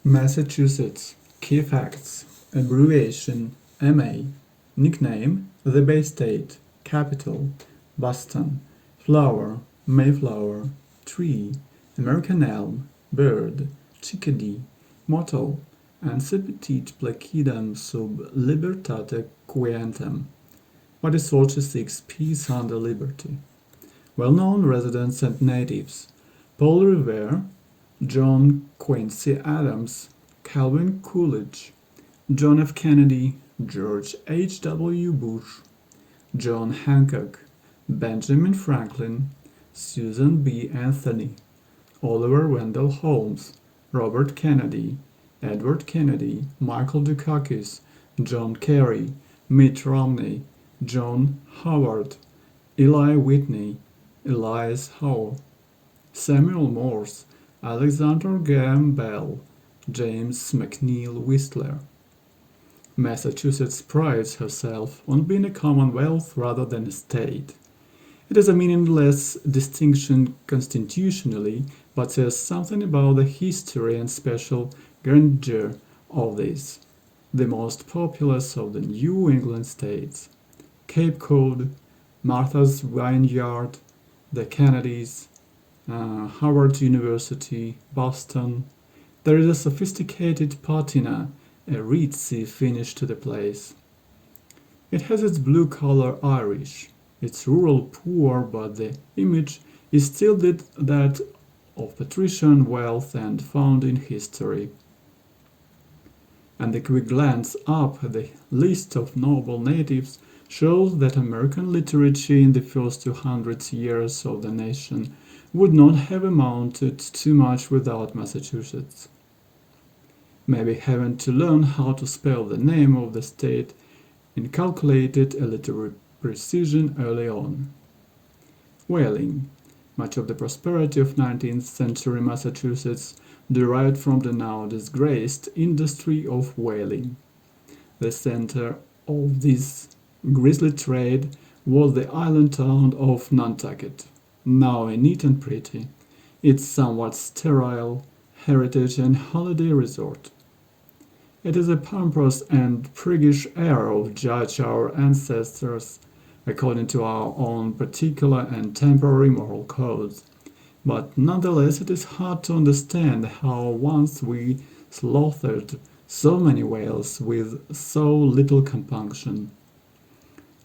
Massachusetts. Key facts. Abbreviation M.A. Nickname the Bay State. Capital Boston. Flower Mayflower. Tree American elm. Bird Chickadee. Motto Ense petit placidam sub libertate quietem. What is Soldier 6 Peace under Liberty. Well-known residents and natives. Paul Revere, John Quincy Adams, Calvin Coolidge, John F. Kennedy, George H. W. Bush, John Hancock, Benjamin Franklin, Susan B. Anthony, Oliver Wendell Holmes, Robert Kennedy, Edward Kennedy, Michael Dukakis, John Kerry, Mitt Romney, John Howard, Eli Whitney, Elias Howe, Samuel Morse, Alexander Graham Bell, James McNeill Whistler. Massachusetts prides herself on being a commonwealth rather than a state. It is a meaningless distinction constitutionally, but says something about the history and special grandeur of this, the most populous of the New England states. Cape Cod, Martha's Vineyard, the Kennedys, Harvard University, Boston. There is a sophisticated patina, a ritzy finish to the place. It has its blue-collar Irish, its rural poor, but the image is still that of patrician wealth and founding history. And the quick glance up the list of noble natives shows that American literature in the first 200 years of the nation would not have amounted to much without Massachusetts. Maybe having to learn how to spell the name of the state inculcated a literary precision early on. Whaling. Much of the prosperity of 19th century Massachusetts derived from the now disgraced industry of whaling. The center of this grisly trade was the island town of Nantucket, now a neat and pretty, its somewhat sterile heritage and holiday resort. It is a pompous and priggish air of judge our ancestors according to our own particular and temporary moral codes, but nonetheless it is hard to understand how once we slaughtered so many whales with so little compunction.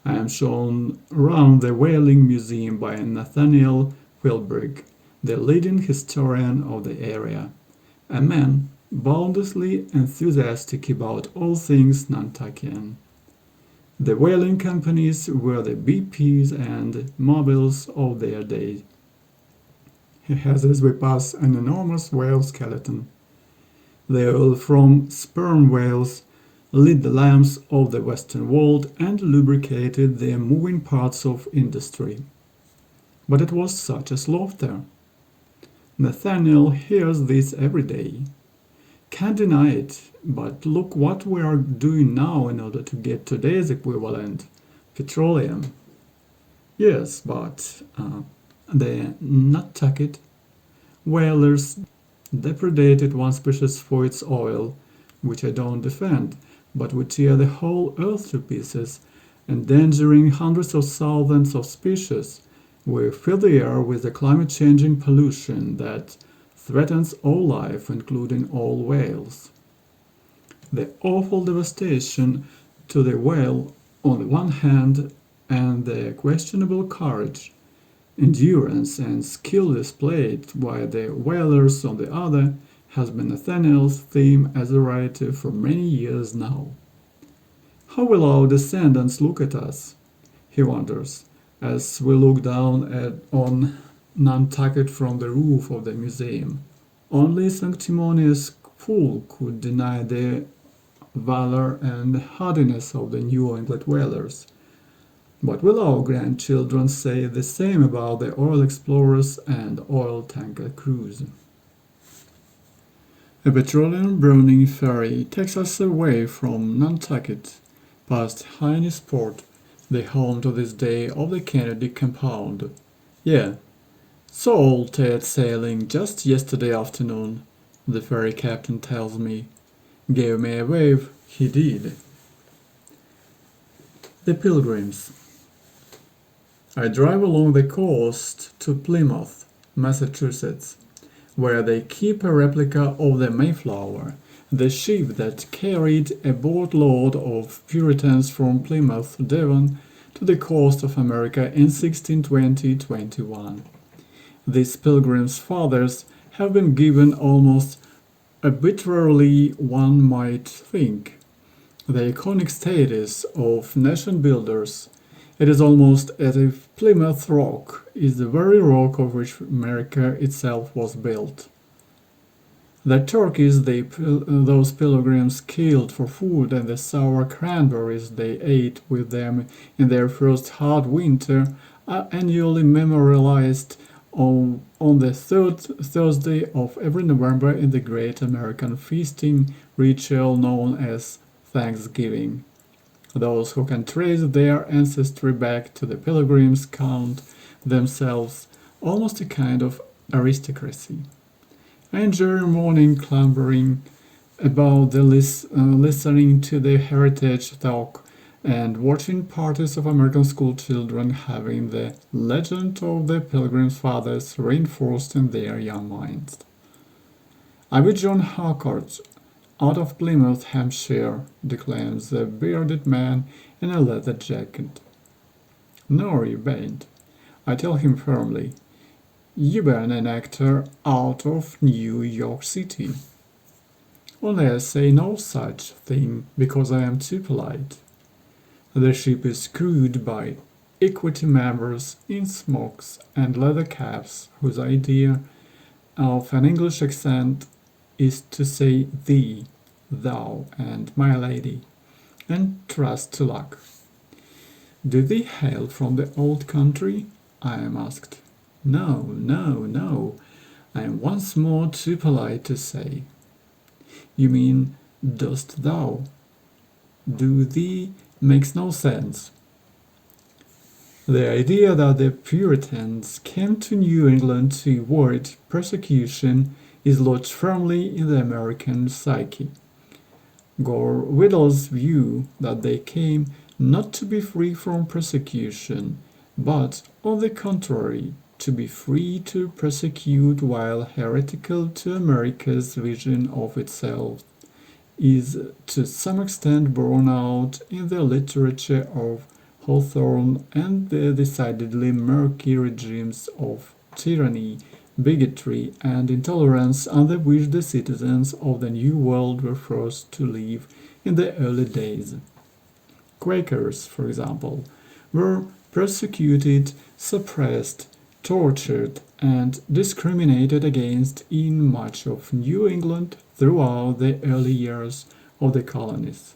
I am shown around the Whaling Museum by Nathaniel Wilbrick, the leading historian of the area, a man boundlessly enthusiastic about all things Nantuckian. The whaling companies were the BPs and Mobiles of their day. He has as we pass an enormous whale skeleton. The oil from sperm whales lit the lamps of the Western world and lubricated the moving parts of industry. But it was such a slaughter. Nathaniel hears this every day. Can't deny it, but look what we are doing now in order to get today's equivalent, petroleum. Yes, but the Nantucket whalers depredated one species for its oil, which I don't defend, but would tear the whole earth to pieces, endangering hundreds of thousands of species. We fill the air with the climate-changing pollution that threatens all life, including all whales. The awful devastation to the whale on the one hand, and the questionable courage, endurance, and skill displayed by the whalers on the other has been Nathaniel's theme as a writer for many years now. How will our descendants look at us, he wonders, as we look down on Nantucket from the roof of the museum. Only a sanctimonious fool could deny the valor and hardiness of the New England whalers. But will our grandchildren say the same about the oil explorers and oil tanker crews? A petroleum-burning ferry takes us away from Nantucket, past Hyannisport, the home to this day of the Kennedy compound. Yeah, saw old Ted sailing just yesterday afternoon, the ferry captain tells me. Gave me a wave, he did. The Pilgrims. I drive along the coast to Plymouth, Massachusetts, where they keep a replica of the Mayflower, the ship that carried a boatload of Puritans from Plymouth, Devon, to the coast of America in 1620-21. These Pilgrims' fathers have been given almost arbitrarily, one might think, the iconic status of nation builders. It is almost as if Plymouth Rock is the very rock of which America itself was built. The turkeys those pilgrims killed for food and the sour cranberries they ate with them in their first hard winter are annually memorialized on the third Thursday of every November in the great American feasting ritual known as Thanksgiving. Those who can trace their ancestry back to the Pilgrims count themselves almost a kind of aristocracy. I enjoy morning clambering about listening to the heritage talk and watching parties of American school children having the legend of the Pilgrims' fathers reinforced in their young minds. I with John Hancock out of Plymouth, Hampshire, declaims the bearded man in a leather jacket. No, you bain't, I tell him firmly. You been an actor out of New York City. Only I say no such thing because I am too polite. The ship is crewed by equity members in smocks and leather caps whose idea of an English accent is to say thee, thou, and my lady, and trust to luck. Do they hail from the old country? I am asked. No, no, no, I am once more too polite to say. You mean, dost thou? Do thee makes no sense. The idea that the Puritans came to New England to avoid persecution is lodged firmly in the American psyche. Gore-Vidal's view that they came not to be free from persecution, but, on the contrary, to be free to persecute while heretical to America's vision of itself, is to some extent borne out in the literature of Hawthorne and the decidedly murky regimes of tyranny, bigotry, and intolerance under which the citizens of the New World were forced to live in the early days. Quakers, for example, were persecuted, suppressed, tortured, and discriminated against in much of New England throughout the early years of the colonies.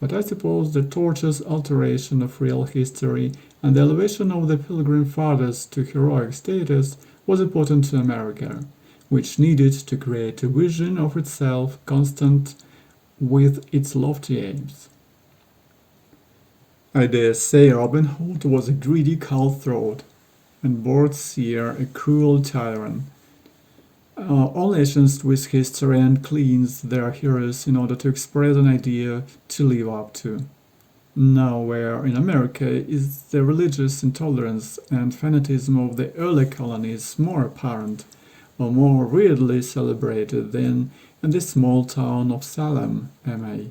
But I suppose the tortuous alteration of real history and the elevation of the Pilgrim Fathers to heroic status was important to America, which needed to create a vision of itself constant with its lofty aims. I dare say Robin Hood was a greedy cutthroat, and Bort Sear a cruel tyrant. All nations twist history and cleanse their heroes in order to express an idea to live up to. Nowhere in America is the religious intolerance and fanatism of the early colonies more apparent or more weirdly celebrated than in the small town of Salem, MA.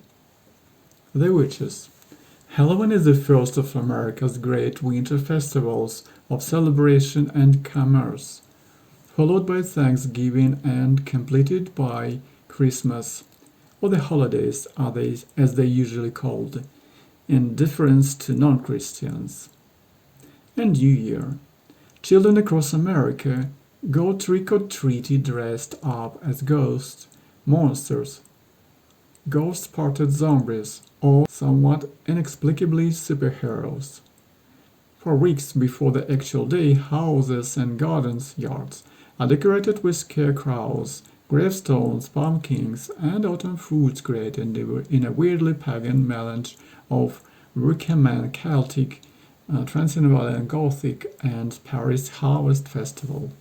The Witches. Halloween is the first of America's great winter festivals of celebration and commerce, followed by Thanksgiving and completed by Christmas, or the holidays as they usually called, in deference to non-Christians. And New Year. Children across America go trick-or-treating dressed up as ghosts, monsters, ghost-spotted zombies, or somewhat inexplicably superheroes. For weeks before the actual day, houses and gardens, yards, are decorated with scarecrows, gravestones, pumpkins, and autumn fruits created in a weirdly pagan melange of Wiccaman Celtic, Transylvanian Gothic, and Paris Harvest Festival.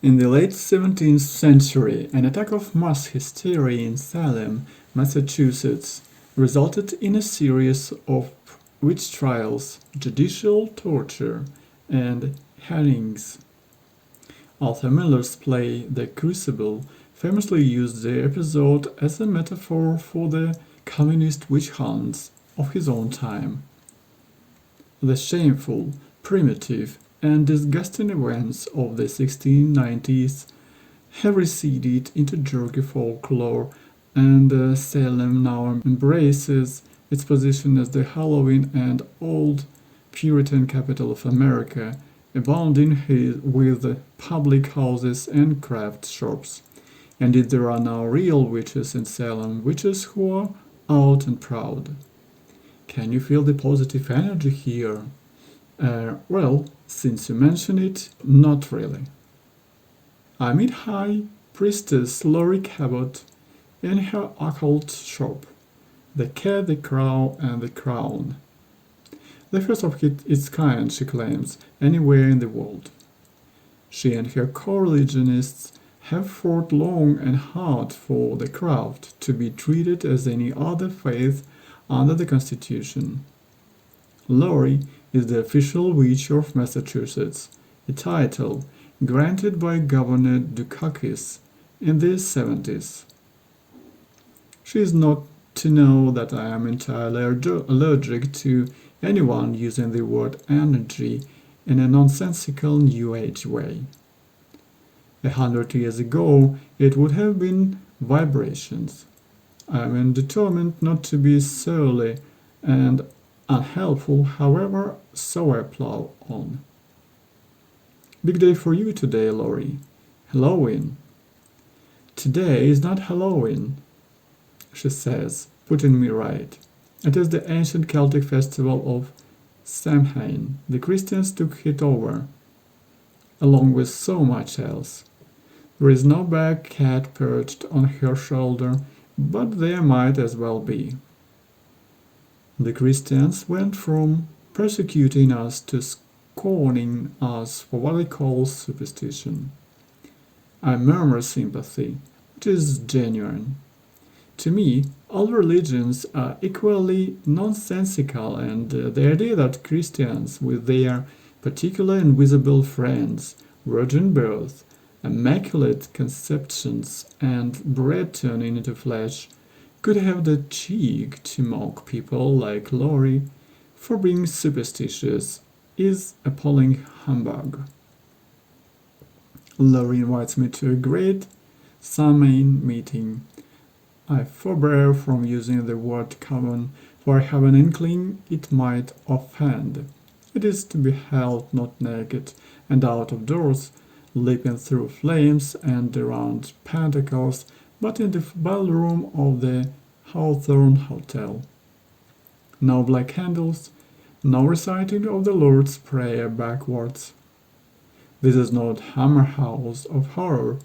In the late 17th century, an attack of mass hysteria in Salem, Massachusetts, resulted in a series of witch trials, judicial torture, and hangings. Arthur Miller's play The Crucible famously used the episode as a metaphor for the Calvinist witch hunts of his own time. The shameful, primitive, and disgusting events of the 1690s have receded into jerky folklore, and Salem now embraces its position as the Halloween and old Puritan capital of America, abounding with public houses and craft shops. Indeed, there are now real witches in Salem, witches who are out and proud. Can you feel the positive energy here? Well, since you mention it, not really. I meet High Priestess Lori Cabot in her occult shop, The Cat, the Crow, and the Crown. The first of its kind, she claims, anywhere in the world. She and her co-religionists have fought long and hard for the craft to be treated as any other faith under the Constitution. Lori is the official witch of Massachusetts, a title granted by Governor Dukakis in the 70s. She is not to know that I am entirely allergic to anyone using the word energy in a nonsensical New Age way. 100 years ago, it would have been vibrations. I am determined not to be surly and unhelpful, however, so I plow on. Big day for you today, Lori. Halloween. Today is not Halloween, she says, putting me right. It is the ancient Celtic festival of Samhain. The Christians took it over, along with so much else. There is no bag cat perched on her shoulder, but there might as well be. The Christians went from persecuting us to scorning us for what they call superstition. I murmur sympathy, which is genuine. To me, all religions are equally nonsensical, and the idea that Christians, with their particular invisible friends, virgin birth, immaculate conceptions, and bread turning into flesh, could have the cheek to mock people like Lori for being superstitious is appalling humbug. Lori invites me to a great Samhain meeting. I forbear from using the word common, for I have an inkling it might offend. It is to be held not naked and out of doors, leaping through flames and around pentacles, but in the ballroom of the Hawthorne Hotel. No black candles, no reciting of the Lord's Prayer backwards. This is not Hammer House of Horror,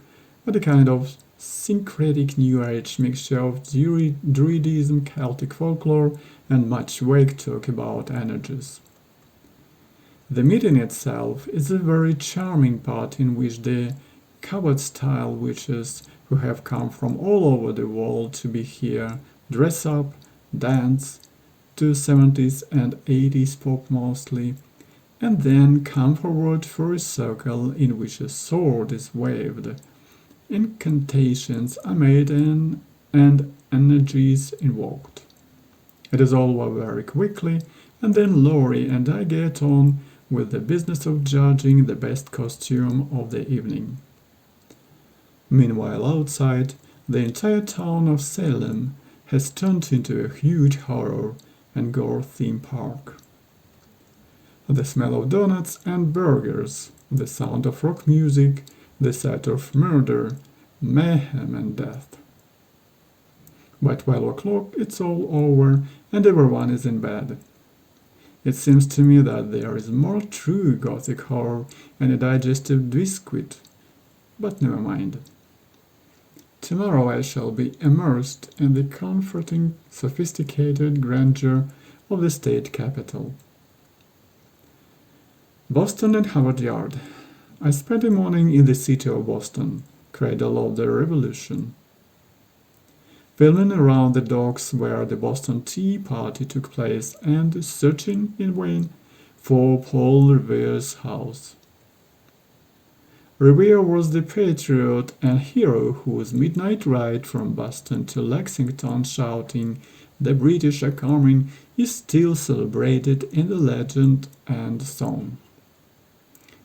but a kind of syncretic New Age mixture of Druidism, Celtic folklore, and much vague talk about energies. The meeting itself is a very charming part in which the Cabot-style witches who have come from all over the world to be here dress up, dance, to 70s and 80s pop mostly, and then come forward for a circle in which a sword is waved, incantations are made and energies invoked. It is all over very quickly, and then Lori and I get on with the business of judging the best costume of the evening. Meanwhile, outside, the entire town of Salem has turned into a huge horror and gore theme park. The smell of donuts and burgers, the sound of rock music, the sight of murder, mayhem and death. By 12 o'clock it's all over and everyone is in bed. It seems to me that there is more true gothic horror and a digestive biscuit, but never mind. Tomorrow I shall be immersed in the comforting, sophisticated grandeur of the state capital. Boston and Harvard Yard. I spent a morning in the city of Boston, cradle of the Revolution, filming around the docks where the Boston Tea Party took place and searching in vain for Paul Revere's house. Revere was the patriot and hero whose midnight ride from Boston to Lexington shouting, "The British are coming," is still celebrated in the legend and song.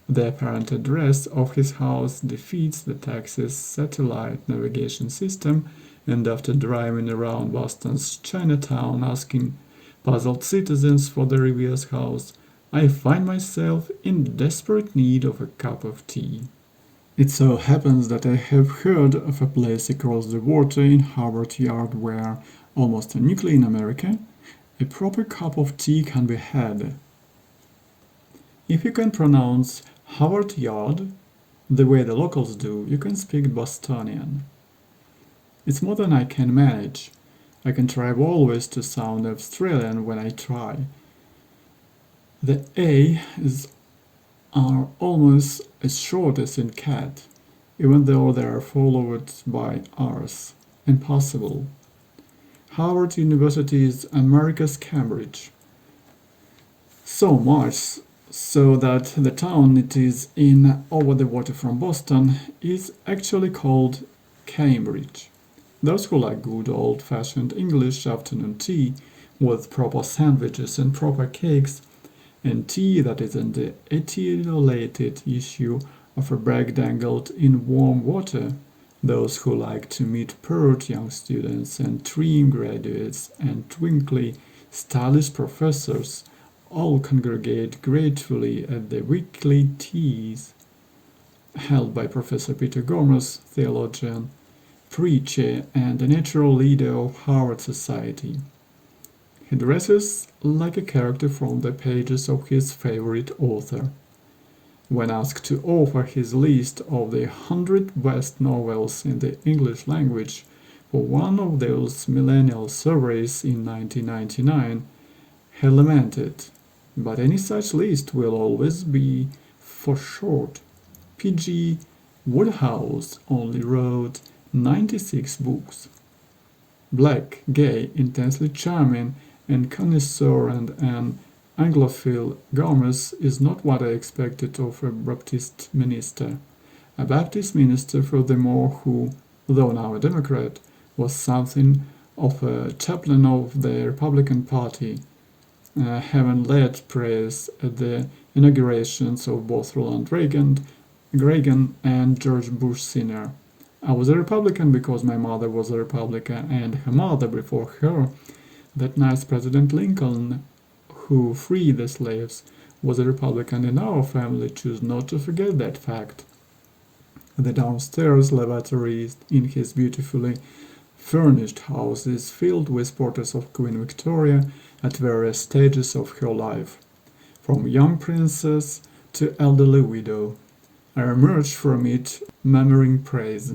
The apparent address of his house defeats the Texas satellite navigation system, and after driving around Boston's Chinatown asking puzzled citizens for the Revere's house, I find myself in desperate need of a cup of tea. It so happens that I have heard of a place across the water in Harvard Yard where, almost uniquely in America, a proper cup of tea can be had. If you can pronounce Harvard Yard the way the locals do, you can speak Bostonian. It's more than I can manage. I can try always to sound Australian when I try. The are almost as short as in cat, even though they are followed by R's. Impossible. Harvard University is America's Cambridge. So much so that the town it is in over the water from Boston is actually called Cambridge. Those who like good old-fashioned English afternoon tea with proper sandwiches and proper cakes, and tea that isn't the etiolated issue of a brag dangled in warm water, those who like to meet pert young students and trim graduates and twinkly, stylish professors, all congregate gratefully at the weekly teas held by Professor Peter Gomez, theologian, preacher, and a natural leader of Harvard Society. He dresses like a character from the pages of his favorite author. When asked to offer his list of the 100 best novels in the English language for one of those millennial surveys in 1999, he lamented, "But any such list will always be for short. P.G. Wodehouse only wrote 96 books." Black, gay, intensely charming, and connoisseur and an Anglophile, Gomez is not what I expected of a Baptist minister. A Baptist minister, furthermore, who, though now a Democrat, was something of a chaplain of the Republican Party, having led prayers at the inaugurations of both Ronald Reagan and George Bush Sr. I was a Republican because my mother was a Republican, and her mother before her, that nice President Lincoln, who freed the slaves, was a Republican, and our family choose not to forget that fact. The downstairs lavatory in his beautifully furnished house is filled with portraits of Queen Victoria at various stages of her life, from young princess to elderly widow. I emerged from it murmuring praise.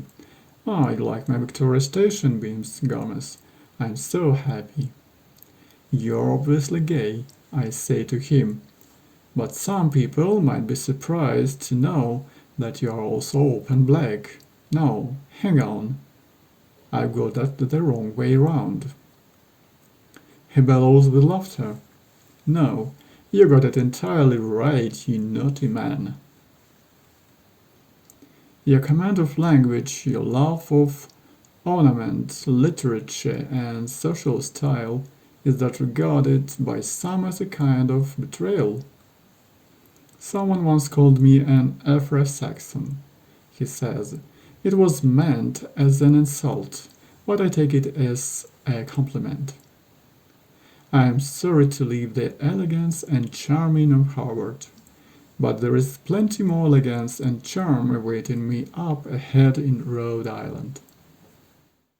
"I like my Victoria Station," beams Gomez. "I'm so happy." "You're obviously gay," I say to him, "but some people might be surprised to know that you're also open black. No, hang on. I've got that the wrong way round." He bellows with laughter. "No, you got it entirely right, you naughty man." Your command of language, your love of ornament, literature, and social style is that regarded by some as a kind of betrayal. Someone once called me an Afro-Saxon. He says, "It was meant as an insult, but I take it as a compliment." I am sorry to leave the elegance and charming of Harvard, but there is plenty more elegance and charm awaiting me up ahead in Rhode Island.